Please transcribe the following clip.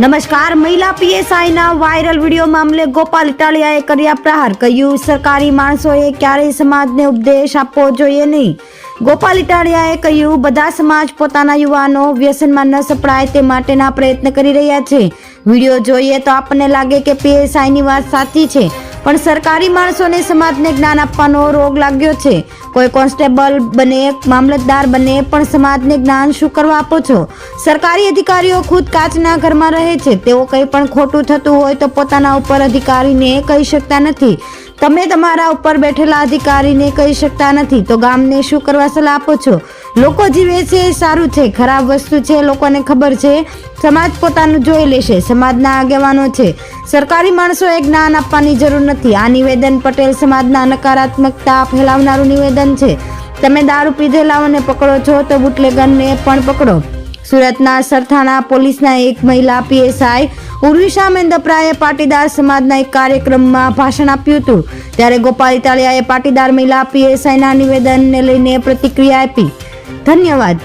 નમસ્કાર. મહિલા પીએસઆઈના viral video મામલે ગોપાલ ઇટાલિયાએ કર્યા પ્રહાર. કહ્યું, સરકારી માણસોએ ક્યારેય સમાજને ઉપદેશ આપવો જોઈએ નહીં. ગોપાલ ઇટાલિયાએ કહ્યું, બધા સમાજ પોતાના યુવાનો વ્યસનમાં ન સપડાય તે માટેના પ્રયત્ન કરી રહ્યા છે. વિડીયો જોઈએ તો આપણને લાગે કે પીએસઆઈની વાત સાચી છે, પણ સરકારી માણસોને સમાજને જ્ઞાન આપવાનો રોગ લાગ્યો છે. કોઈ કોન્સ્ટેબલ બને, મામલતદાર બને, પણ સમાજને જ્ઞાન શું કરવા આપો છો? સરકારી અધિકારીઓ ખુદ કાચના ઘરમાં રહે છે. તેઓ કંઈ પણ ખોટું થતું હોય તો પોતાના ઉપર અધિકારીને કહી શકતા નથી. તમે તમારા ઉપર બેઠેલા અધિકારીને કહી શકતા નથી તો ગામને શું કરવા સલાહ આપો છો? લોકો જીવે છે એ સારું છે, ખરાબ વસ્તુ છે લોકોને ખબર છે. સમાજ પોતાનું જોઈ લેશે. સમાજના આગેવાનો છે. સરકારી માણસોએ જ્ઞાન આપવાની જરૂર નથી. આ નિવેદન પટેલ સમાજના નકારાત્મકતા ફેલાવનારું નિવેદન છે. તમે દારૂ પીધેલાઓને પકડો છો તો બુટલેગરને પણ પકડો. સુરતના સરથાણા પોલીસના એક મહિલા પીએસઆઈ ઉર્વિશા મેંદપરાએ પાટીદાર સમાજના એક કાર્યક્રમમાં ભાષણ આપ્યું હતું. ત્યારે ગોપાલ ઇટાલિયાએ પાટીદાર મહિલા પીએસઆઈના નિવેદનને લઈને પ્રતિક્રિયા આપી. ધન્યવાદ.